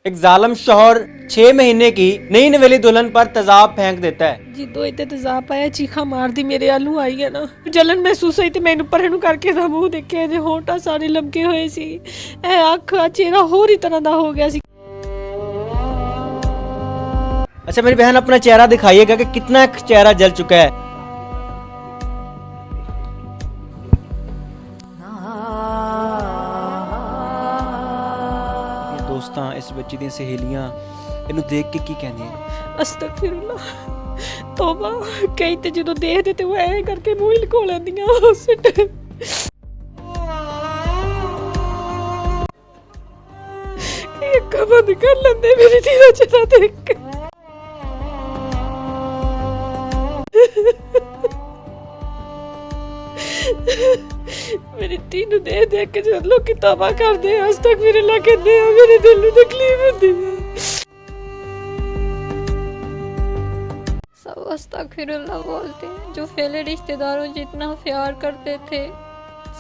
एक जालिम शौहर 6 महीने की नई नवेली दुल्हन पर तेजाब फेंक देता है। ਜਦੋਂ ਇੱਥੇ ਤੇਜ਼ਾਬ ਆਇਆ ਚੀਖਾ ਮਾਰਦੀ ਮੇਰੇ ਆਲੂ ਆਈ ਹੈ ਨਾ ਜਲਨ ਮਹਿਸੂਸ ਹੋਈ ਤੇ ਮੈਨੂੰ ਉੱਪਰ ਇਹਨੂੰ ਕਰਕੇ ਦਾ ਮੂੰਹ ਦੇਖਿਆ ਇਹਦੇ ਹੋਂਠਾਂ ਸਾਰੇ ਲਮਕੇ ਹੋਏ ਸੀ ਇਹ ਅੱਖ ਚਿਹਰਾ ਹੋਰ ਹੀ ਤਰ੍ਹਾਂ ਦਾ ਹੋ ਗਿਆ ਸੀ। अच्छा मेरी बहन अपना चेहरा दिखाइएगा कि कितना चेहरा जल चुका है। दोस्तां इस बच्ची दी सहेलियां ਇਹਨੂੰ ਦੇਖ ਕੇ ਕੀ ਕਹਿੰਦੀਆਂ? ਅਸਤਗਫਿਰullah ਤੋਬਾ ਕਈ ਤੇ ਜਦੋਂ ਦੇਖਦੇ ਤੇ ਉਹ ਐ ਕਰਕੇ ਮੂੰਹ ਹੀ ਲਕੋ ਲੈਂਦੀਆਂ ਉਸ ਟਾਈਮ। ਇਹ ਕਬਦ ਕਰ ਲੈਂਦੇ ਮੇਰੀ ਧੀ ਦਾ ਚਿਹਰਾ ਦੇਖ ਕੇ। ਮੇਰੀ ਧੀ ਨੂੰ ਦੇਖ ਕੇ ਜਦ ਲੋਕੀ ਤੌਬਾ ਕਰਦੇ ਆ ਅਸਤਗਫਿਰullah ਕਹਿੰਦੇ ਆ ਮੇਰੇ ਦਿਲ ਨੂੰ ਤਕਲੀਫ ਹੁੰਦੀ ਹੈ। सब अस्तगफिरुल्लाह बोलते हैं। जो पहले रिश्तेदारों जितना प्यार करते थे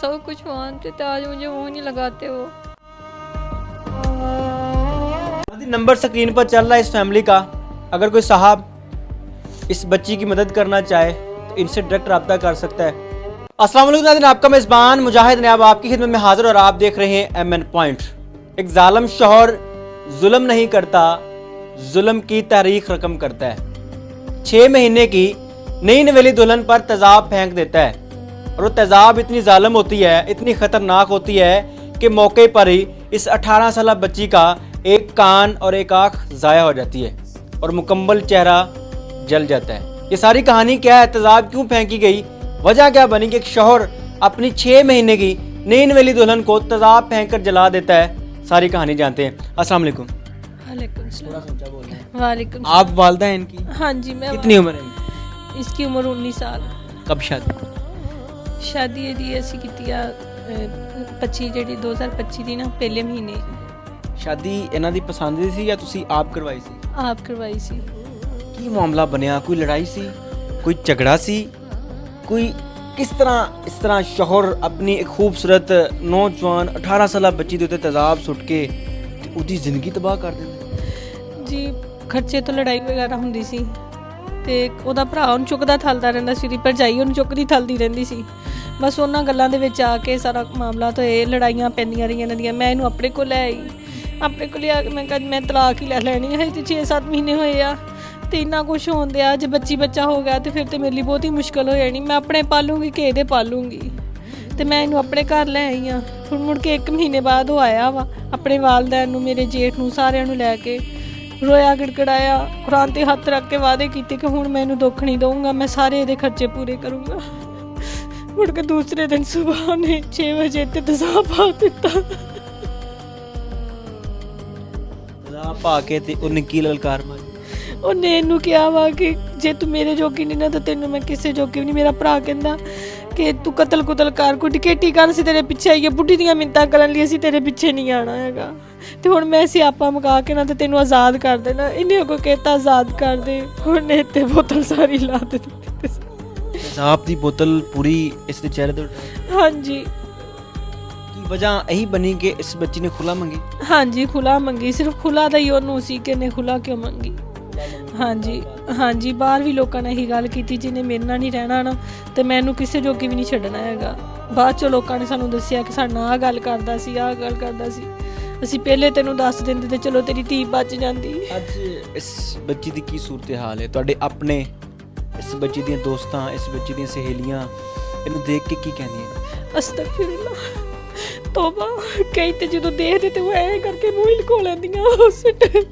सब कुछ मानते थे आज मुझे मुंह नहीं लगाते वो। नंबर स्क्रीन पर चल रहा है इस फैमिली का। अगर कोई साहब इस बच्ची की मदद करना चाहे तो इनसे डायरेक्ट रब्ता कर सकता है। अस्सलाम वालेकुम नाज़रीन, आपका मेज़बान मुजाहिद नयाब आपकी खिदमत में हाजिर और आप देख रहे हैं MN पॉइंट। एक जालिम शौहर जुल्म नहीं करता, जुल्म की तहरीक रकम करता है। 6 महीने की नई नवेली दुल्हन पर तेजाब फेंक देता है और वो तेजाब इतनी जालिम होती है, इतनी ख़तरनाक होती है कि मौके पर ही इस 18 साल बच्ची का एक कान और एक आँख ज़ाया हो जाती है और मुकम्मल चेहरा जल जाता है। ये सारी कहानी क्या है, तेजाब क्यों फेंकी गई, वजह क्या बनी कि एक शौहर अपनी 6 महीने की नई नवेली दुल्हन को तेजाब फेंक कर जला देता है। सारी कहानी जानते हैं। अस्सलाम वालेकुम। वालेकुम सलाम। सोचा बोल रहे हैं। वालेकुम आप वालदा हैं इनकी? हाँ जी मैं कितनी उम्र है इनकी? इसकी उम्र 19 साल। कब शादी? शादी ਇਹਦੀ ਅਸੀਂ ਕੀਤੀ ਆ 25 ਜਿਹੜੀ 2025 ਦੀ ਨਾ ਪਹਿਲੇ ਮਹੀਨੇ ਸ਼ਾਦੀ ਇਹਨਾਂ ਦੀ ਪਸੰਦ ਦੀ ਸੀ ਜਾਂ ਤੁਸੀਂ ਆਪ ਕਰਵਾਈ ਸੀ? ਆਪ ਕਰਵਾਈ ਸੀ। ਕੀ ਮਾਮਲਾ ਬਣਿਆ? ਕੋਈ ਲੜਾਈ ਸੀ, ਕੋਈ ਝਗੜਾ ਸੀ, ਕੋਈ ਕਿਸ ਤਰ੍ਹਾਂ ਸ਼ੌਹਰ ਆਪਣੀ ਇੱਕ ਖੂਬਸੂਰਤ ਨੌਜਵਾਨ 18 ਸਾਲਾ ਬੱਚੀ ਦੇ ਉੱਤੇ ਤੇਜ਼ਾਬ ਸੁੱਟ ਕੇ ਤੇ ਉਹਦੀ ਜ਼ਿੰਦਗੀ ਤਬਾਹ ਕਰ ਦਿੰਦਾ? ਜੀ ਖਰਚੇ ਤੋਂ ਲੜਾਈ ਵਗੈਰਾ ਹੁੰਦੀ ਸੀ ਤੇ ਉਹਦਾ ਭਰਾ ਉਹਨੂੰ ਚੁੱਕਦਾ ਥਲਦਾ ਰਹਿੰਦਾ ਸੀ, ਉਹਦੀ ਭਰਜਾਈ ਉਹਨੂੰ ਚੁੱਕਦੀ ਥਲਦੀ ਰਹਿੰਦੀ ਸੀ। ਬਸ ਉਹਨਾਂ ਗੱਲਾਂ ਦੇ ਵਿੱਚ ਆ ਕੇ ਸਾਰਾ ਮਾਮਲਾ ਤੋਂ ਇਹ ਲੜਾਈਆਂ ਪੈਂਦੀਆਂ ਰਹੀਆਂ ਇਹਨਾਂ ਦੀਆਂ। ਮੈਂ ਇਹਨੂੰ ਆਪਣੇ ਕੋਲ ਲੈ ਆਈ, ਆਪਣੇ ਕੋਲ ਲਿਆ ਕੇ ਮੈਂ ਕਿਹਾ ਮੈਂ ਤਲਾਕ ਹੀ ਲੈ ਲੈਣੀ ਹੈ ਤੇ 6-7 ਮਹੀਨੇ ਹੋਏ ਆ ਤੇ ਇੰਨਾ ਕੁਛ ਹੋਣ ਦਿਆ। ਜੇ ਬੱਚਾ ਹੋ ਗਿਆ ਤੇ ਫਿਰ ਤੇ ਮੇਰੇ ਲਈ ਬਹੁਤ ਹੀ ਮੁਸ਼ਕਿਲ ਹੋ ਜਾਣੀ। ਮੈਂ ਆਪਣੇ ਪਾਲੂੰਗੀ ਕਿ ਇਹਦੇ ਪਾਲੂੰਗੀ ਤੇ ਮੈਂ ਇਹਨੂੰ ਆਪਣੇ ਘਰ ਲੈ ਆਈ ਹਾਂ। ਹੁਣ ਮੁੜ ਕੇ 1 ਮਹੀਨੇ ਬਾਅਦ ਉਹ ਆਇਆ ਵਾ ਆਪਣੇ ਵਾਲਦੈਨ ਨੂੰ, ਮੇਰੇ ਜੇਠ ਨੂੰ, ਸਾਰਿਆਂ ਨੂੰ ਲੈ ਕੇ ਰੋਇਆ ਗਿੜਗੜਾਇਆ, ਕੁਰਾਨ ਤੇ ਹੱਥ ਰੱਖ ਕੇ ਵਾਅਦੇ ਕੀਤੇ ਕਿ ਹੁਣ ਮੈਂ ਇਹਨੂੰ ਦੁੱਖ ਨਹੀਂ ਦਊਂਗਾ, ਮੈਂ ਸਾਰੇ ਇਹਦੇ ਖਰਚੇ ਪੂਰੇ ਕਰੂੰਗਾ। ਮੁੜ ਕੇ ਦੂਸਰੇ ਦਿਨ ਸਵੇਰ ਨੇ 6 ਵਜੇ ਤੇ ਤੇਜ਼ਾਬ ਪਾ ਦਿੱਤਾ। ਤੇਜ਼ਾਬ ਪਾ ਕੇ ਤੇ ਉਹਨੇ ਕੀ ਲਲਕਾਰ ਮਾਰੀ? ਉਹਨੇ ਇਹਨੂੰ ਕਿਹਾ ਵਾ ਕਿ ਜੇ ਤੂੰ ਮੇਰੇ ਜੋਗੀ ਨਹੀਂ ਨਾ ਤਾਂ ਤੈਨੂੰ ਮੈਂ ਕਿਸੇ ਜੋਗੀ ਵੀ ਨਹੀਂ। ਮੇਰਾ ਭਰਾ ਕਹਿੰਦਾ ਕਿ ਤੂੰ ਕਤਲ ਕਰ, ਕੁੱਟ ਕੇਟੀ ਕਰ, ਅਸੀਂ ਤੇਰੇ ਪਿੱਛੇ ਆਈਏ, ਬੁੱਢੀ ਦੀਆਂ ਮਿੰਤਾਂ ਕਰਨ ਲਈ ਅਸੀਂ ਤੇਰੇ ਪਿੱਛੇ ਨਹੀਂ ਆਣਾ ਹੈਗਾ ਤੇ ਹੁਣ ਮੈਂ ਸਿਆਪਾ ਮੁਕਾ ਕੇ ਨਾ ਤੇ ਤੈਨੂੰ ਆਜ਼ਾਦ ਕਰ ਦੇਣਾ। ਇਹਨੇ ਕੋ ਕਹਿਤਾ ਆਜ਼ਾਦ ਕਰ ਦੇ। ਹੁਣ ਇਹ ਤੇ ਬੋਤਲ ਸਾਰੀ ਲਾ ਦਿੱਤੀ। ਤੇਜ਼ਾਬ ਦੀ ਬੋਤਲ ਪੂਰੀ ਇਸ ਦੇ ਚਿਹਰੇ ਤੇ ਉਲਟਾਈ। ਹਾਂਜੀ ਕੀ ਵਜ੍ਹਾ ਇਹੀ ਬਣੀ ਕਿ ਇਸ ਬੱਚੀ ਨੇ ਖੁੱਲਾ ਮੰਗੀ? ਹਾਂਜੀ ਖੁੱਲਾ ਮੰਗੀ, ਸਿਰਫ ਖੁੱਲਾ ਦਾ ਹੀ ਉਹਨੂੰ ਸੀ ਕਿ ਇਹਨੇ ਖੁੱਲਾ ਕਿਉਂ ਮੰਗੀ। ਹਾਂਜੀ ਹਾਂਜੀ ਬਾਹਰ ਵੀ ਲੋਕਾਂ ਨੇ ਇਹੀ ਗੱਲ ਕੀਤੀ ਜਿਹਨੇ ਮੇਰੇ ਨਾਲ ਨਹੀਂ ਰਹਿਣਾ ਨਾ ਤੇ ਮੈਨੂੰ ਕਿਸੇ ਜੋਗੀ ਵੀ ਨਹੀਂ ਛੱਡਣਾ ਹੈਗਾ। ਬਾਅਦ ਚੋਂ ਲੋਕਾਂ ਨੇ ਸਾਨੂੰ ਦੱਸਿਆ ਕਿ ਸਾਡੇ ਨਾਲ ਆਹ ਗੱਲ ਕਰਦਾ ਸੀ, ਆਹ ਗੱਲ ਕਰਦਾ ਸੀ। ਅਸੀਂ ਪਹਿਲੇ ਤੈਨੂੰ ਦੱਸ ਦਿੰਦੇ ਤੇ ਚਲੋ ਤੇਰੀ ਧੀ ਬਚ ਜਾਂਦੀ। ਅੱਜ ਇਸ ਬੱਚੀ ਦੀ ਕੀ ਸੂਰਤ ਹਾਲ ਹੈ? ਤੁਹਾਡੇ ਆਪਣੇ ਇਸ ਬੱਚੀ ਦੀਆਂ ਦੋਸਤਾਂ, ਇਸ ਬੱਚੀ ਦੀਆਂ ਸਹੇਲੀਆਂ ਇਹਨੂੰ ਦੇਖ ਕੇ ਕੀ ਕਹਿੰਦੀਆਂ? ਅਸਤਗਫਿਰullah ਤੋਬਾ ਕਈ ਤੇ ਜਦੋਂ ਦੇਖਦੇ ਤੇ ਉਹ ਐ ਕਰਕੇ ਮੂੰਹ ਹੀ ਲਕੋ ਲੈਂਦੀਆਂ ਉਸ ਟਾਈਮ।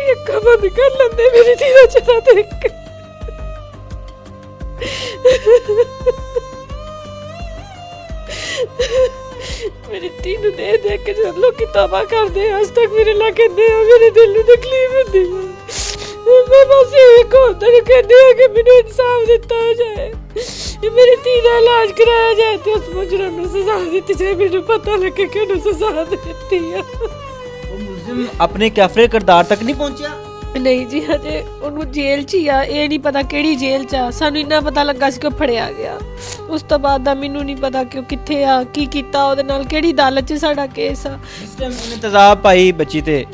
ਇਹ ਕਬਦ ਕਰ ਲੈਂਦੇ ਮੇਰੀ ਧੀ ਦਾ ਚਿਹਰਾ ਦੇਖ ਕੇ। ਮੇਰੀ ਧੀ ਨੂੰ ਦੇਖ ਕੇ ਜਦ ਲੋਕੀ ਤੌਬਾ ਕਰਦੇ ਆ ਅਸਤਗਫਿਰullah ਕਹਿੰਦੇ ਆ ਮੇਰੇ ਦਿਲ ਨੂੰ ਤਕਲੀਫ ਹੁੰਦੀ ਹੈ। ਮੈਂ ਬਸ ਇਹ ਕੋਤਰ ਕਹਿੰਦੀ ਆ ਕਿ ਮੈਨੂੰ ਇਨਸਾਫ ਦਿੱਤਾ ਜਾਏ, ਮੇਰੀ ਧੀ ਦਾ ਇਲਾਜ ਕਰਾਇਆ ਜਾਏ ਤੇ ਉਸ ਮੁਜਰਮ ਨੂੰ ਸਜ਼ਾ ਦਿੱਤੀ ਜਾਏ। ਮੈਨੂੰ ਪਤਾ ਲੱਗੇ ਕਿ ਉਹਨੂੰ ਸਜ਼ਾ ਦਿੱਤੀ ਆ। ਉਹ ਮੁਲਜ਼ਮ ਆਪਣੇ ਕਾਫਰੇ ਕਿਰਦਾਰ ਤੱਕ ਨਹੀਂ ਪਹੁੰਚਿਆ? ਨਹੀਂ ਜੀ ਹਜੇ ਉਹਨੂੰ ਜੇਲ੍ਹ 'ਚ ਹੀ ਆ, ਇਹ ਨਹੀਂ ਪਤਾ ਕਿਹੜੀ ਜੇਲ੍ਹ 'ਚ ਆ। ਸਾਨੂੰ ਇੰਨਾ ਪਤਾ ਲੱਗਾ ਸੀ ਕਿ ਉਹ ਫੜਿਆ ਗਿਆ, ਉਸ ਤੋਂ ਬਾਅਦ ਦਾ ਮੈਨੂੰ ਨਹੀਂ ਪਤਾ ਕਿ ਉਹ ਕਿੱਥੇ ਆ, ਕੀ ਕੀਤਾ ਉਹਦੇ ਨਾਲ, ਕਿਹੜੀ ਅਦਾਲਤ 'ਚ ਸਾਡਾ ਕੇਸ ਆ। ਜਿਸ ਟਾਈਮ ਉਹਨੇ ਤੇਜ਼ਾਬ ਪਾਈ ਬੱਚੀ ਤੇ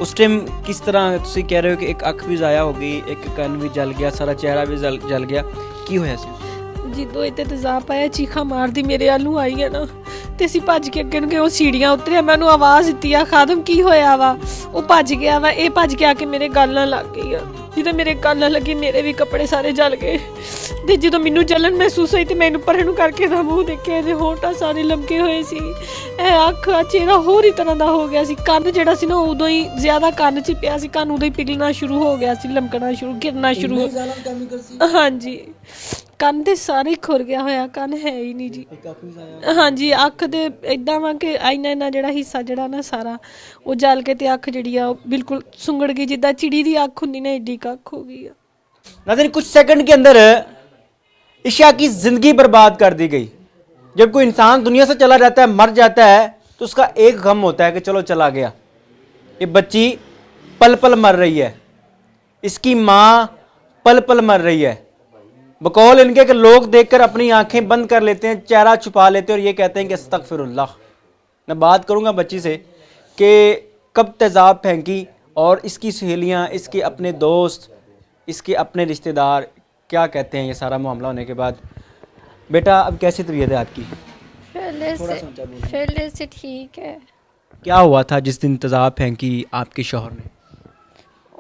ਉਸ ਟਾਈਮ ਕਿਸ ਤਰ੍ਹਾਂ ਤੁਸੀਂ ਕਹਿ ਰਹੇ ਹੋ ਕਿ ਇੱਕ ਅੱਖ ਵੀ ਜ਼ਾਇਆ ਹੋ ਗਈ, ਇੱਕ ਕੰਨ ਵੀ ਜਲ ਗਿਆ, ਸਾਰਾ ਚਿਹਰਾ ਵੀ ਜਲ ਗਿਆ, ਕੀ ਹੋਇਆ ਸੀ? ਜਦੋਂ ਇੱਥੇ ਤੇਜ਼ਾਬ ਪਾਇਆ ਚੀਖਾਂ ਮਾਰਦੀ ਮੇਰੇ ਵੱਲ ਨੂੰ ਆਈ ਹੈ ਨਾ, ਤੇ ਅਸੀਂ ਭੱਜ ਕੇ ਅੱਗੇ ਨੂੰ ਗਏ। ਉਹ ਸੀੜੀਆਂ ਉਤਰਿਆ, ਮੈਨੂੰ ਆਵਾਜ਼ ਦਿੱਤੀ ਆ ਖਾਦਮ ਕੀ ਹੋਇਆ ਵਾ, ਉਹ ਭੱਜ ਗਿਆ ਵਾ, ਇਹ ਭੱਜ ਕੇ ਆ ਕੇ ਮੇਰੇ ਗੱਲ ਨਾਲ ਲੱਗ ਗਈ ਆ। ਜਦੋਂ ਮੇਰੇ ਗੱਲ ਨਾਲ ਲੱਗੀ ਮੇਰੇ ਵੀ ਕੱਪੜੇ ਸਾਰੇ ਜਲ ਗਏ, ਤੇ ਜਦੋਂ ਮੈਨੂੰ ਜਲਨ ਮਹਿਸੂਸ ਹੋਈ ਤੇ ਮੈਨੂੰ ਪਰੇ ਨੂੰ ਕਰਕੇ ਦਾ ਮੂੰਹ ਦੇਖਿਆ, ਇਹਦੇ ਹੋਂਠਾਂ ਸਾਰੇ ਲਮਕੇ ਹੋਏ ਸੀ, ਇਹ ਅੱਖ ਚਿਹਰਾ ਹੋਰ ਹੀ ਤਰ੍ਹਾਂ ਦਾ ਹੋ ਗਿਆ ਸੀ। ਕੰਨ ਜਿਹੜਾ ਸੀ ਨਾ ਉਦੋਂ ਹੀ ਜ਼ਿਆਦਾ ਕੰਨ 'ਚ ਪਿਆ ਸੀ, ਕੰਨ ਉਦੋਂ ਹੀ ਪਿਘਲਣਾ ਸ਼ੁਰੂ ਹੋ ਗਿਆ ਸੀ, ਲਮਕਣਾ ਸ਼ੁਰੂ, ਗਿਰਨਾ ਸ਼ੁਰੂ। ਹਾਂਜੀ ਕੰਨ ਤੇ ਸਾਰੇ ਖੁਰ ਗਿਆ ਹੋਇਆ, ਕੰਨ ਹੈ ਹੀ ਨਹੀਂ ਜੀ। ਹਾਂਜੀ ਅੱਖ ਦੇ ਇਦਾਂ ਵਾ ਕਿ ਇੰਨਾ ਜਿਹੜਾ ਹਿੱਸਾ ਜਿਹੜਾ ਨਾ ਸਾਰਾ ਉਹ ਜਲ ਕੇ ਤੇ ਅੱਖ ਜਿਹੜੀ ਆ ਉਹ ਬਿल्कुल ਸੁੰਗੜ ਗਈ, ਜਿੱਦਾਂ चिड़ी ਦੀ ਅੱਖ ਹੁੰਦੀ ना एडी ਅੱਖ हो गई। नाज़रीन कुछ सेकंड के अंदर ईशा की जिंदगी बर्बाद कर दी गई। जब कोई इंसान दुनिया से चला जाता है, मर जाता है, तो उसका एक गम होता है कि चलो चला गया। ये बच्ची पल पल मर रही है, इसकी माँ पल पल मर रही है। बकौल इनके कि लोग देखकर अपनी आंखें बंद कर लेते हैं, चेहरा छुपा लेते हैं और ये कहते हैं कि अस्तगफिरुल्लाह। मैं बात करूंगा बच्ची से कि कब तेज़ाब फेंकी और इसकी सहेलियां, इसके अपने दोस्त, इसके अपने रिश्तेदार क्या कहते हैं ये सारा मामला होने के बाद। बेटा अब कैसी तबीयत है आपकी? पहले से ठीक है। क्या हुआ था जिस दिन तेज़ाब फेंकी आपके शौहर ने?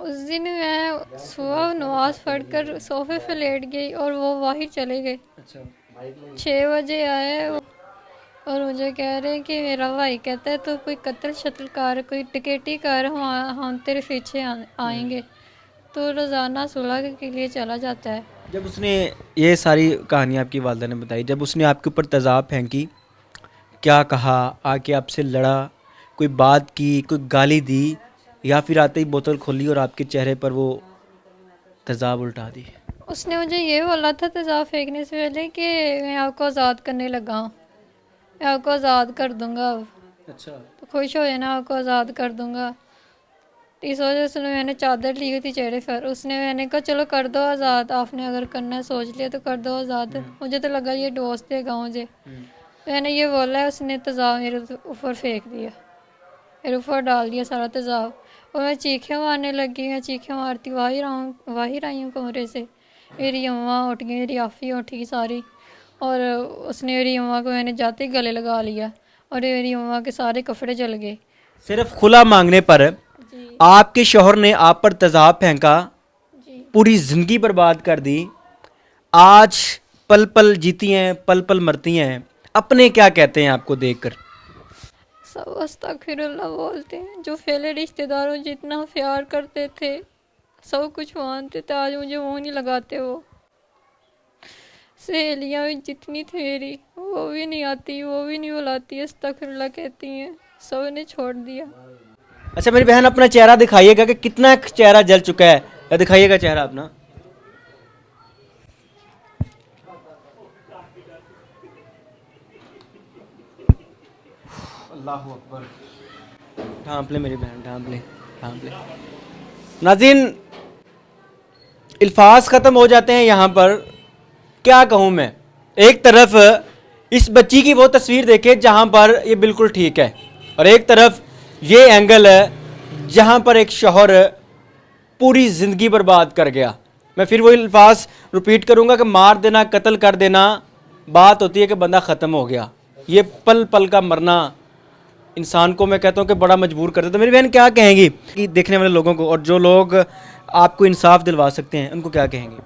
उस दिन मैं सुबह नमाज पढ़कर सोफे पे लेट गई और वो बाहर चले गए। 6 बजे आए और मुझे कह रहे हैं कि मेरा भाई कहता है तो कोई कत्ल शत्ल कर, कोई टिकेटी कर, हम तेरे पीछे आएंगे। तो रोज़ाना सुलह के लिए चला जाता है। जब उसने ये सारी कहानी आपकी वालदा ने बताई, जब उसने आपके ऊपर तेज़ाब फेंकी, क्या कहा, आके आपसे लड़ा, कोई बात की, कोई गाली दी, या फिर आते ही बोतल खोली और आपके चेहरे पर वो तेज़ाब उल्टा दी? उसने मुझे ये बोला था तेज़ाब फेंकने से पहले कि मैं आपको आज़ाद करने लगा हूँ, मैं आपको आज़ाद कर दूँगा अब। अच्छा। तो खुश हो जाना, आपको आज़ाद कर दूँगा। इस वजह से मैंने चादर ली हुई थी चेहरे पर। मैंने कहा चलो कर दो आज़ाद, आपने अगर करना है सोच लिया तो कर दो आज़ाद। मुझे तो लगा ये दोस्त देगा मुझे। मैंने ये बोला है, उसने तेज़ाब मेरे ऊपर फेंक दिया, मेरे ऊपर डाल दिया सारा तेज़ाब। और मैं चीखें मारने लगी, मैं चीखें मारती बाहर आई हूँ कमरे से। मेरी अम्मा उठ गई, मेरी आफ़ी उठ गई सारी, और उसने मेरी अम्मा को मैंने जाते ही गले लगा लिया और मेरी अम्मा के सारे कपड़े जल गए। सिर्फ खुला मांगने पर आपके शौहर ने आप पर तेज़ाब फेंका, पूरी ज़िंदगी बर्बाद कर दी। आज पल पल जीती हैं, पल पल मरती हैं। अपने क्या कहते हैं आपको देखकर? सब अस्तगफिरुल्लाह बोलते हैं। जो पहले रिश्तेदारों जितना प्यार करते थे, सब कुछ मानते थे, आज मुझे मुँह नहीं लगाते। वो सहेलियाँ भी जितनी थी मेरी, वो भी नहीं आती, वो भी नहीं बुलाती, अस्तगफिरुल्लाह कहती हैं। सब ने छोड़ दिया। अच्छा मेरी बहन अपना चेहरा दिखाइएगा कि कितना चेहरा जल चुका है, दिखाइएगा चेहरा अपना। अल्लाहु अकबर। ढांप ले मेरी बहन, ढांप ले। नाज़रीन अल्फाज ख़त्म हो जाते हैं यहाँ पर। क्या कहूँ मैं, एक तरफ इस बच्ची की वो तस्वीर देखे जहाँ पर ये बिल्कुल ठीक है, और एक तरफ ये एंगल है जहाँ पर एक शौहर पूरी ज़िंदगी बर्बाद कर गया। मैं फिर वही अल्फाज रिपीट करूँगा कि मार देना, कत्ल कर देना बात होती है कि बंदा ख़त्म हो गया। ये पल पल का मरना इंसान को मैं कहता हूँ कि बड़ा मजबूर कर देता। तो मेरी बहन क्या कहेंगी कि देखने वाले लोगों को, और जो लोग आपको इंसाफ दिलवा सकते हैं उनको क्या कहेंगी?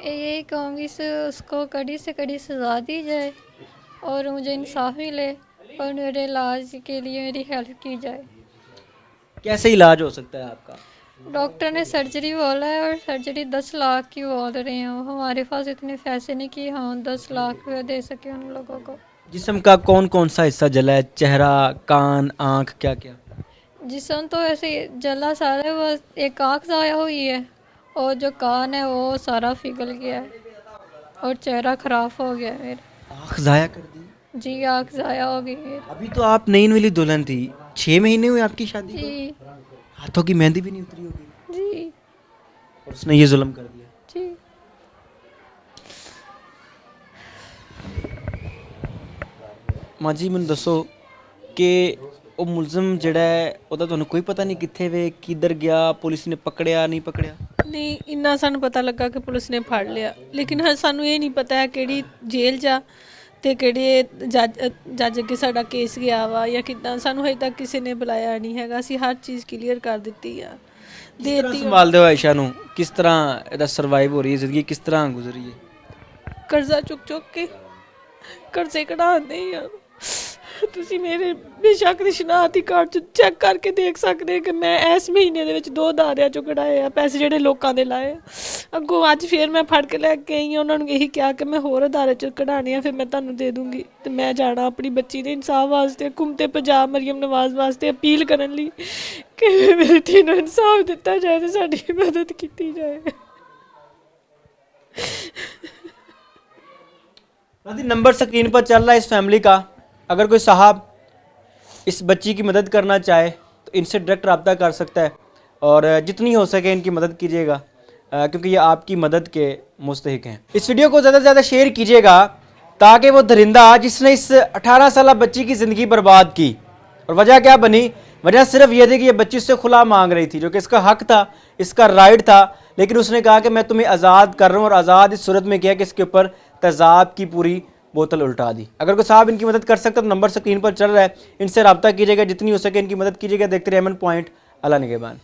यही कहूँगी उसको कड़ी से कड़ी सज़ा दी जाए और मुझे इंसाफ मिले और मेरे इलाज के लिए मेरी हेल्प की जाए। कैसे इलाज हो सकता है आपका? डॉक्टर ने सर्जरी बोला है और सर्जरी 10 लाख की बोल रहे हैं। हमारे पास इतने पैसे नहीं कि हम 10 लाख रुपये दे सके उन लोगों को। जिस्म का कौन कौन सा हिस्सा जला है? चेहरा, कान, आँख, क्या क्या? जिस्म तो ऐसे जला सारा है, बस एक आँख ज़ाया हुई है और जो कान है वो सारा पिघल गया है और चेहरा ख़राब हो गया है मेरा। आँख ज़ाया कर दी? जी आँख ज़ाया हो गई मेरी। अभी तो आप नई नवीली दुल्हन थी, 6 महीने हुए आपकी शादी को? जी हाथों की मेहंदी भी नहीं उतरी होगी। जी और उसने ये जुल्म कर दिया। जी ਮਾਂ ਜੀ ਮੈਨੂੰ ਦੱਸੋ ਕਿ ਉਹ ਮੁਲਜ਼ਮ ਜਿਹੜਾ ਹੈ ਉਹਦਾ ਤੁਹਾਨੂੰ ਕੋਈ ਪਤਾ ਨਹੀਂ ਕਿੱਥੇ ਵੇ, ਕਿੱਧਰ ਗਿਆ, ਪੁਲਿਸ ਨੇ ਪਕੜਿਆ ਨਹੀਂ ਪਕੜਿਆ? ਨਹੀਂ ਇੰਨਾ ਸਾਨੂੰ ਪਤਾ ਲੱਗਾ ਕਿ ਪੁਲਿਸ ਨੇ ਫੜ ਲਿਆ, ਲੇਕਿਨ ਸਾਨੂੰ ਇਹ ਨਹੀਂ ਪਤਾ ਹੈ ਕਿਹੜੀ ਜੇਲ੍ਹ 'ਚ ਆ ਤੇ ਕਿਹੜੇ ਜੱਜ ਅੱਗੇ ਸਾਡਾ ਕੇਸ ਗਿਆ ਵਾ ਜਾਂ ਕਿੱਦਾਂ। ਸਾਨੂੰ ਹਜੇ ਤੱਕ ਕਿਸੇ ਨੇ ਬੁਲਾਇਆ ਨਹੀਂ ਹੈਗਾ। ਅਸੀਂ ਹਰ ਚੀਜ਼ ਕਲੀਅਰ ਕਰ ਦਿੱਤੀ ਆ, ਕਿਸ ਤਰ੍ਹਾਂ ਸੰਭਾਲਦੇ ਹੋ ਆਇਸ਼ਾ ਨੂੰ? ਕਿਸ ਤਰ੍ਹਾਂ ਇਹਦਾ ਸਰਵਾਈਵ ਹੋ ਰਹੀ ਹੈ ਜ਼ਿੰਦਗੀ, ਕਿਸ ਤਰ੍ਹਾਂ ਗੁਜ਼ਰੀ ਹੈ? ਕਰਜ਼ਾ ਚੁੱਕ ਕੇ ਕਰਜ਼ੇ ਕਢਾਉਂਦੇ ਆ। ਤੁਸੀਂ ਮੇਰੇ ਬੇਸ਼ੱਕ ਦੇ ਸ਼ਨਾਖਤੀ ਕਾਰਡ 'ਚ ਚੈੱਕ ਕਰਕੇ ਦੇਖ ਸਕਦੇ ਕਿ ਮੈਂ ਇਸ ਮਹੀਨੇ ਦੇ ਵਿੱਚ 2 ਅਦਾਰਿਆਂ 'ਚੋਂ ਕਢਾਏ ਆ ਪੈਸੇ ਜਿਹੜੇ ਲੋਕਾਂ ਦੇ ਲਾਏ ਆ। ਅੱਗੋਂ ਅੱਜ ਫਿਰ ਮੈਂ ਫੜ ਕੇ ਲੈ ਕੇ ਆਈ ਹਾਂ, ਉਹਨਾਂ ਨੂੰ ਇਹੀ ਕਿਹਾ ਕਿ ਮੈਂ ਹੋਰ ਅਦਾਰੇ 'ਚ ਕਢਾਣੇ ਆ, ਫਿਰ ਮੈਂ ਤੁਹਾਨੂੰ ਦੇ ਦੂੰਗੀ। ਤੇ ਮੈਂ ਜਾਣਾ ਆਪਣੀ ਬੱਚੀ ਦੇ ਇਨਸਾਫ ਵਾਸਤੇ, ਘੁੰਮਤੇ ਪੰਜਾਬ ਮਰੀਮ ਨਵਾਜ਼ ਵਾਸਤੇ ਅਪੀਲ ਕਰਨ ਲਈ ਕਿ ਮੇਰੀ ਧੀ ਨੂੰ ਇਨਸਾਫ ਦਿੱਤਾ ਜਾਏ ਤੇ ਸਾਡੀ ਮਦਦ ਕੀਤੀ ਜਾਏ। नाज़रीन, नंबर स्क्रीन पर चल रहा है इस फैमिली का। अगर कोई साहब इस बच्ची की मदद करना चाहे तो इनसे डायरेक्ट रब्ता कर सकता है और जितनी हो सके इनकी मदद कीजिएगा क्योंकि ये आपकी मदद के मुस्तहिक हैं। इस वीडियो को ज़्यादा से ज़्यादा शेयर कीजिएगा ताकि वो दरिंदा जिसने इस 18 साल बच्ची की ज़िंदगी बर्बाद की, और वजह क्या बनी? वजह सिर्फ ये थी कि ये बच्ची उससे खुला मांग रही थी, जो कि इसका हक था, इसका राइट था, लेकिन उसने कहा कि मैं तुम्हें आज़ाद कर रहा हूँ, और आज़ाद इस सूरत में किया कि इसके ऊपर तेज़ाब की पूरी बोतल उल्टा दी। अगर कोई साहब इनकी मदद कर सकता है तो नंबर स्क्रीन पर चल रहा है, इनसे रब्ता कीजिएगा, जितनी हो सके इनकी मदद कीजिएगा। देखते रहिए अमन पॉइंट। अल्लाह निगहबान।